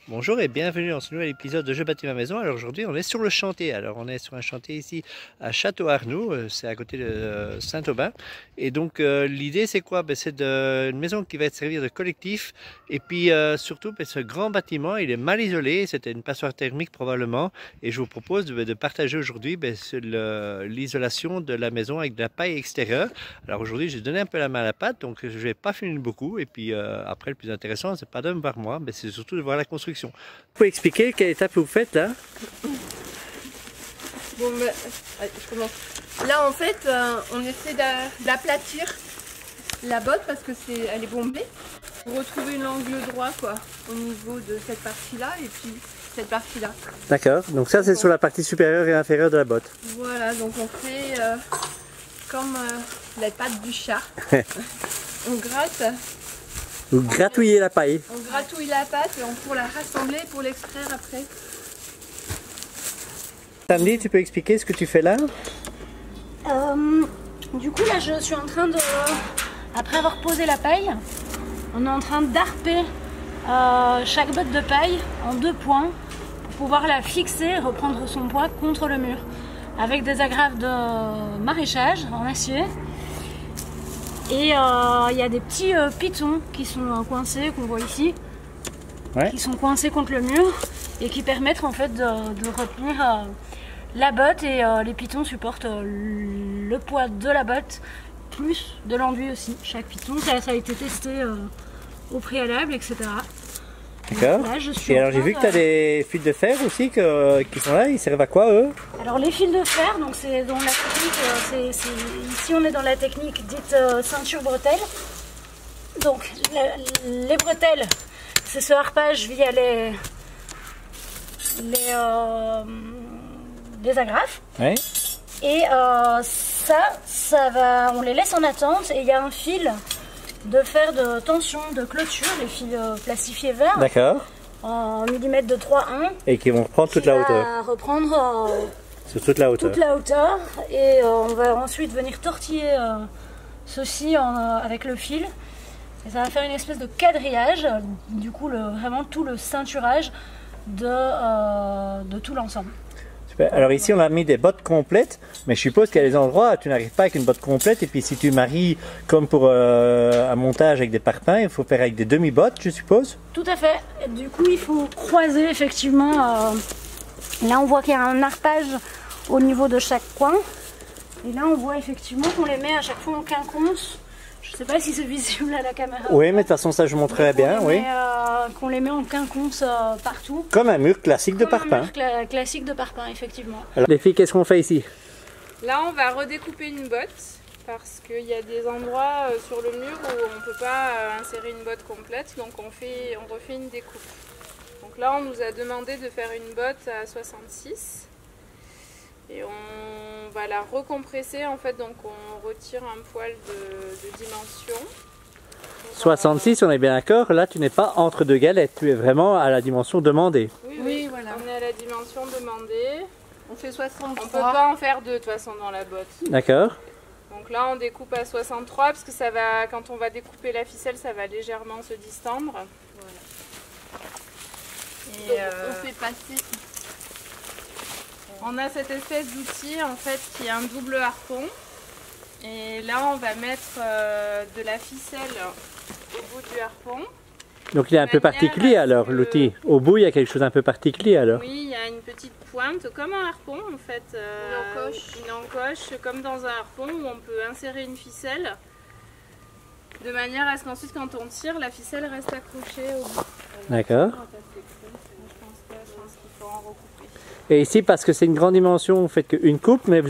Bonjour et bienvenue dans ce nouvel épisode de Je bâtis ma maison. Alors aujourd'hui on est sur le chantier. Alors on est sur un chantier ici à Château-Arnoux, c'est à côté de Saint-Aubin. Et donc l'idée c'est quoi? C'est une maison qui va servir de collectif. Et puis surtout ce grand bâtiment il est mal isolé, c'était une passoire thermique probablement. Et je vous propose de partager aujourd'hui l'isolation de la maison avec de la paille extérieure. Alors aujourd'hui j'ai donné un peu la main à la pâte, donc je ne vais pas finir beaucoup. Et puis après le plus intéressant c'est pas de me voir moi, mais c'est surtout de voir la construction. Vous pouvez expliquer quelle étape vous faites là? Bon, allez, je commence. Là en fait on essaie d'aplatir la botte parce que elle est bombée pour retrouver l'angle droit quoi au niveau de cette partie là et puis cette partie là. D'accord, donc ça c'est sur la partie supérieure et inférieure de la botte. Voilà, donc on fait comme la patte du chat. On gratte. Vous gratouillez la paille. On gratouille la pâte et on pour la rassembler pour l'extraire après. Sandy, tu peux expliquer ce que tu fais là? Du coup là je suis en train de, après avoir posé la paille, on est en train d'arper chaque botte de paille en 2 points pour pouvoir la fixer et reprendre son poids contre le mur avec des agrafes de maraîchage en acier. Et il y a des petits pitons qui sont coincés, qu'on voit ici, ouais, qui sont coincés contre le mur et qui permettent en fait de retenir la botte, et les pitons supportent le poids de la botte plus de l'enduit aussi. Chaque piton, ça a été testé au préalable, etc. D'accord. Et alors j'ai vu que tu as des fils de fer aussi qui sont là, ils servent à quoi eux? Alors les fils de fer, donc c'est dans la technique, ici on est dans la technique dite ceinture bretelle. Donc les bretelles, c'est ce harpage via les agrafes. Ouais. Et ça va, on les laisse en attente et il y a un fil de fer de tension, de clôture, les fils plastifiés verts. D'accord. En millimètres de 3,1. Et qui vont reprendre toute la hauteur. Reprendre sur toute la hauteur. Toute la hauteur. Et on va ensuite venir tortiller ceci avec le fil. Et ça va faire une espèce de quadrillage. Du coup, vraiment tout le ceinturage de tout l'ensemble. Alors ici on a mis des bottes complètes, mais je suppose qu'il y a des endroits où tu n'arrives pas avec une botte complète, et puis si tu maries comme pour un montage avec des parpaings, il faut faire avec des demi-bottes, je suppose? Tout à fait, du coup il faut croiser effectivement, là on voit qu'il y a un arpage au niveau de chaque coin, et là on voit effectivement qu'on les met à chaque fois en quinconce. Je ne sais pas si c'est visible à la caméra. Oui, mais de toute façon ça je montrerai bien, oui. Qu'on les met en quinconce partout. Comme un mur classique de parpaing. Comme un mur classique de parpaing, effectivement. Alors les filles, qu'est-ce qu'on fait ici? Là on va redécouper une botte parce qu'il y a des endroits sur le mur où on ne peut pas insérer une botte complète, donc on refait une découpe. Donc là on nous a demandé de faire une botte à 66. Et on va la recompresser en fait, donc on retire un poil de dimension. 66, on est bien d'accord, là tu n'es pas entre deux galettes, tu es vraiment à la dimension demandée. Oui, voilà. On est à la dimension demandée. On fait 63. On ne peut pas en faire deux de toute façon dans la botte. D'accord. Donc là on découpe à 63 parce que ça va, quand on va découper la ficelle, ça va légèrement se distendre. Voilà. Et donc, on fait passer. On a cette espèce d'outil en fait qui est un double harpon, et là on va mettre de la ficelle au bout du harpon. Donc il est un peu particulier alors l'outil. Au bout il y a quelque chose d'un peu particulier alors. Oui, il y a une petite pointe comme un harpon en fait, une encoche comme dans un harpon où on peut insérer une ficelle de manière à ce qu'ensuite quand on tire la ficelle reste accrochée au bout. D'accord. Je pense qu'il faut en recouper. Et ici, parce que c'est une grande dimension, vous faites qu'une coupe, mais tout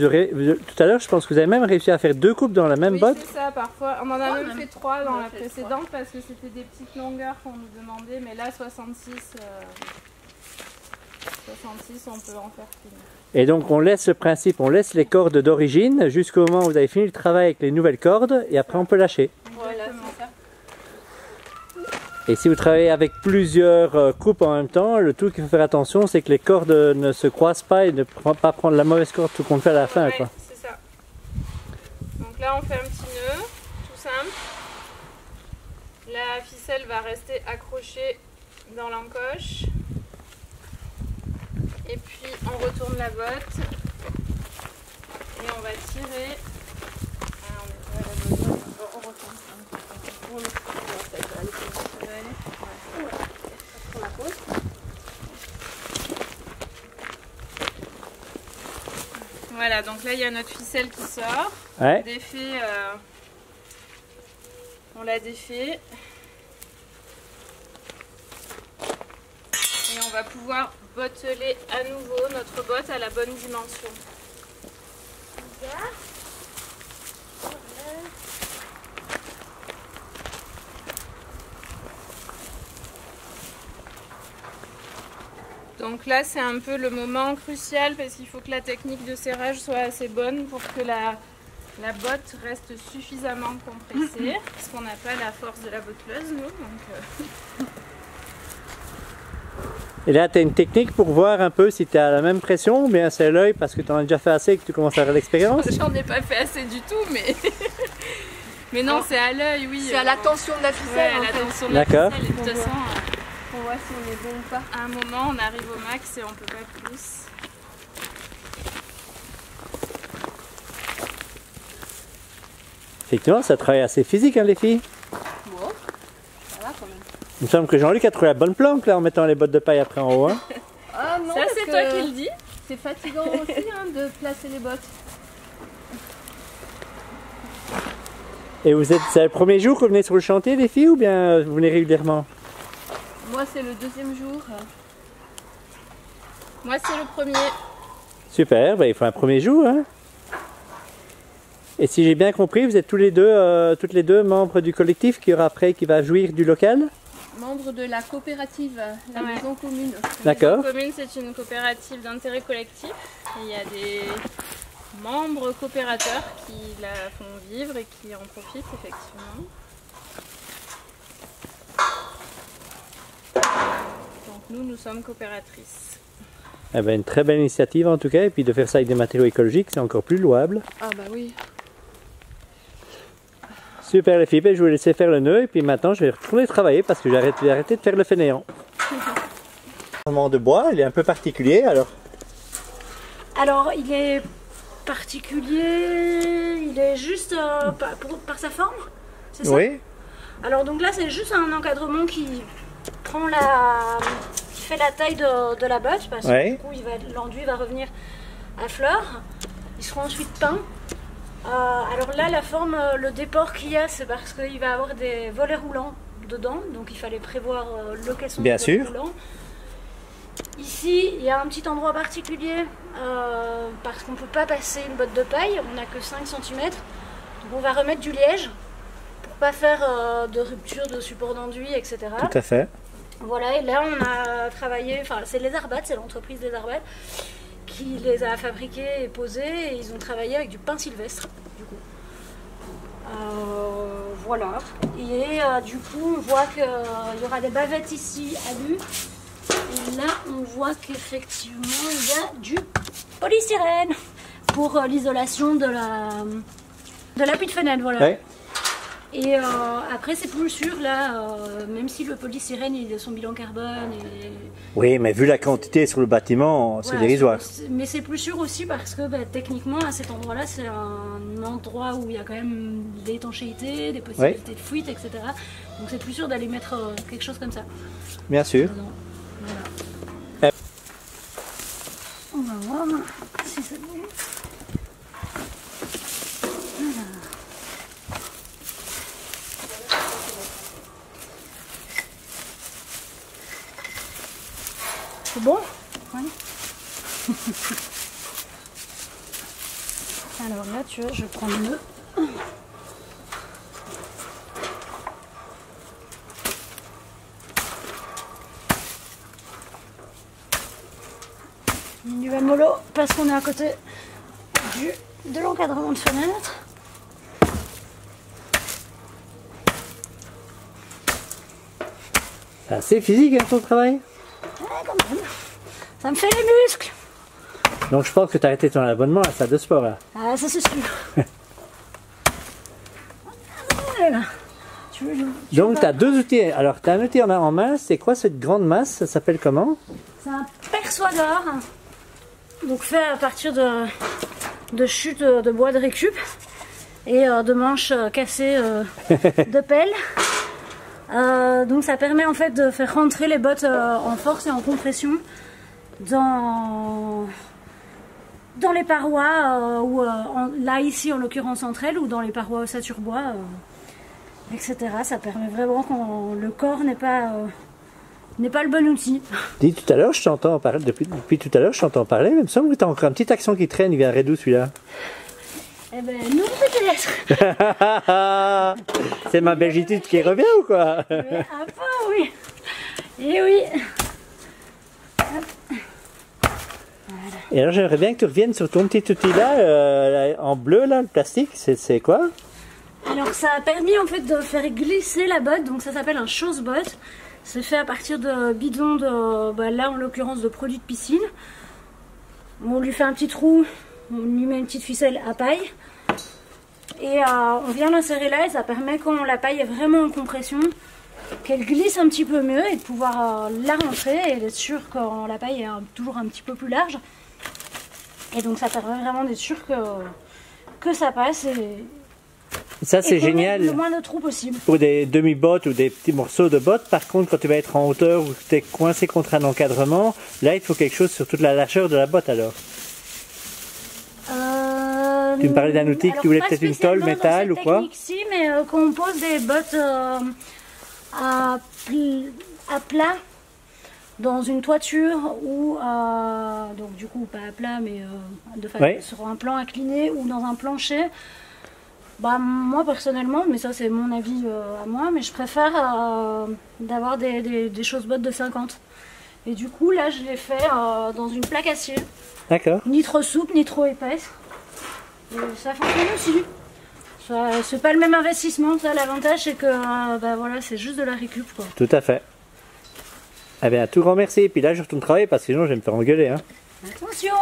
à l'heure, je pense que vous avez même réussi à faire 2 coupes dans la même botte. Oui, c'est ça, parfois. On en a même fait 3 dans la précédente parce que c'était des petites longueurs qu'on nous demandait, mais là, 66, on peut en faire plus. Et donc, on laisse le principe, on laisse les cordes d'origine jusqu'au moment où vous avez fini le travail avec les nouvelles cordes, et après, on peut lâcher. Voilà, c'est ça. Et si vous travaillez avec plusieurs coupes en même temps, le tout qu'il faut faire attention, c'est que les cordes ne se croisent pas et ne pas prendre la mauvaise corde tout qu'on fait à la fin. Ouais, c'est ça. Donc là, on fait un petit nœud, tout simple. La ficelle va rester accrochée dans l'encoche. Et puis on retourne la botte et on va tirer. Ah, on retourne. Voilà, donc là il y a notre ficelle qui sort. Ouais. Défait, on la défait. Et on va pouvoir botteler à nouveau notre botte à la bonne dimension. Donc là c'est un peu le moment crucial parce qu'il faut que la technique de serrage soit assez bonne pour que la botte reste suffisamment compressée parce qu'on n'a pas la force de la botteleuse nous. Donc, Et là, tu as une technique pour voir un peu si tu es à la même pression ou bien c'est l'œil parce que tu en as déjà fait assez et que tu commences à avoir l'expérience? J'en ai pas fait assez du tout, mais, mais non, c'est à l'œil, oui. C'est à la tension de la ficelle. Ouais, à la tension de la D'accord. ficelle. Et de toute façon, On voit si on est bon ou pas. à un moment, on arrive au max et on peut pas plus. Effectivement, ça travaille assez physique, hein, les filles. Bon, ça va quand même. Il me semble que Jean-Luc a trouvé la bonne planque là en mettant les bottes de paille après en haut. Hein. Ah non, Ça, parce c'est que toi qui le dis. c'est fatigant aussi de placer les bottes. Et c'est le premier jour que vous venez sur le chantier, les filles, ou bien vous venez régulièrement? Moi, c'est le deuxième jour. Moi, c'est le premier. Super, il faut un premier jour. Hein. Et si j'ai bien compris, vous êtes toutes les deux membres du collectif qui aura après qui va jouir du local? Membre de la coopérative, la Ouais. maison commune. D'accord. La commune, c'est une coopérative d'intérêt collectif. Et il y a des membres coopérateurs qui la font vivre et qui en profitent effectivement. Donc nous sommes coopératrices. Eh ben, une très belle initiative en tout cas, et puis de faire ça avec des matériaux écologiques, c'est encore plus louable. Ah bah oui. Super les filles, je vais vous laisser faire le nœud, et puis maintenant je vais retourner travailler parce que j'ai arrêté de faire le fainéant. Le de bois, il est un peu particulier alors. Alors, il est particulier, il est juste par sa forme, c'est ça? Oui. Alors donc là, c'est juste un encadrement qui prend qui fait la taille de la botte, parce que du coup, l'enduit va revenir à fleur. Ils seront ensuite peints. Alors là, la forme, le déport qu'il y a, c'est parce qu'il va avoir des volets roulants dedans, donc il fallait prévoir le caisson Bien de volets sûr. roulants. Ici, il y a un petit endroit particulier parce qu'on ne peut pas passer une botte de paille, on n'a que 5 cm. Donc on va remettre du liège pour ne pas faire de rupture de support d'enduit, etc. Tout à fait. Voilà, et là on a travaillé, enfin c'est les Arbates, c'est l'entreprise des Arbates qui les a fabriqués et posés, et ils ont travaillé avec du pin sylvestre, du coup. Voilà, et du coup on voit qu'il y aura des bavettes ici à l'U. Et là, on voit qu'effectivement, il y a du polystyrène pour l'isolation de l'appui de fenêtre. Voilà. Ouais. Et après, c'est plus sûr, là, même si le polystyrène, il a son bilan carbone. Oui, mais vu la quantité sur le bâtiment, c'est dérisoire. Mais c'est plus sûr aussi parce que techniquement, à cet endroit-là, c'est un endroit où il y a quand même de l'étanchéité, des possibilités de fuite, etc. Donc c'est plus sûr d'aller mettre quelque chose comme ça. Bien sûr. Voilà. On va voir si c'est bon. C'est bon? Oui. Alors là, tu vois, je prends le nœud. Du mollo parce qu'on est à côté de l'encadrement de fenêtre. C'est assez physique hein, ton travail. Ouais, quand même. Ça me fait les muscles. Donc je pense que tu as arrêté ton abonnement à la salle de sport là. Ah, ça c'est sûr. Voilà. Donc tu as deux outils. Alors tu as un outil en masse, c'est quoi cette grande masse? Ça s'appelle comment? C'est un perçoiseur. donc fait à partir de chutes de bois de récup et de manches cassées de pelle. Donc ça permet en fait de faire rentrer les bottes en force et en compression dans les parois, ou là ici en l'occurrence entre elles, ou dans les parois ossature bois, etc. Ça permet vraiment que le corps n'est pas le bon outil. Dis, tout à l'heure, je t'entends parler, depuis tout à l'heure, je t'entends parler, mais il me semble que tu as encore un petit accent qui traîne, il viendrait d'où celui-là? Eh ben non, peut-être. C'est ma belgitude qui revient ou quoi? Un peu, oui. Et oui. Voilà. Et alors j'aimerais bien que tu reviennes sur ton petit outil là, en bleu là, le plastique, c'est quoi? Alors ça a permis en fait de faire glisser la botte, donc ça s'appelle un chausse-botte. C'est fait à partir de bidons là en l'occurrence de produits de piscine. On lui fait un petit trou, on lui met une petite ficelle à paille. Et on vient l'insérer là et ça permet quand la paille est vraiment en compression qu'elle glisse un petit peu mieux et de pouvoir la rentrer et d'être sûr que la paille est toujours un petit peu plus large. Et donc ça permet vraiment d'être sûr que ça passe et ça c'est génial. Le moins de trous possible. Pour des demi-bottes ou des petits morceaux de bottes, par contre quand tu vas être en hauteur ou que tu es coincé contre un encadrement, là il faut quelque chose sur toute la largeur de la botte alors. Tu me parlais d'un outil que tu voulais peut-être une tôle, métal ou quoi? Si, mais quand on pose des bottes à plat dans une toiture ou donc du coup pas à plat mais sur un plan incliné ou dans un plancher, bah moi personnellement, mais ça c'est mon avis à moi, mais je préfère d'avoir des chausse-bottes de 50. Et du coup là je l'ai fait dans une plaque acier. D'accord. Ni trop souple ni trop épaisse. Et ça fonctionne aussi. C'est pas le même investissement, ça l'avantage c'est que voilà, c'est juste de la récup quoi. Tout à fait. Eh bien, un tout grand merci. Et puis là je retourne travailler parce que sinon je vais me faire engueuler. Hein. Attention!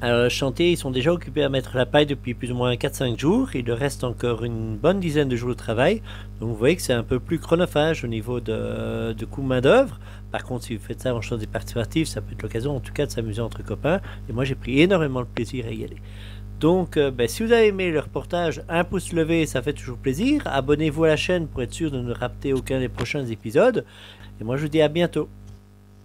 Alors le chantier, ils sont déjà occupés à mettre la paille depuis plus ou moins 4-5 jours. Il leur reste encore une bonne dizaine de jours de travail. Donc vous voyez que c'est un peu plus chronophage au niveau de coût main d'œuvre. Par contre, si vous faites ça en chantier participatif, ça peut être l'occasion en tout cas de s'amuser entre copains. Et moi j'ai pris énormément de plaisir à y aller. Donc si vous avez aimé le reportage, un pouce levé, ça fait toujours plaisir. Abonnez-vous à la chaîne pour être sûr de ne rater aucun des prochains épisodes. Et moi je vous dis à bientôt.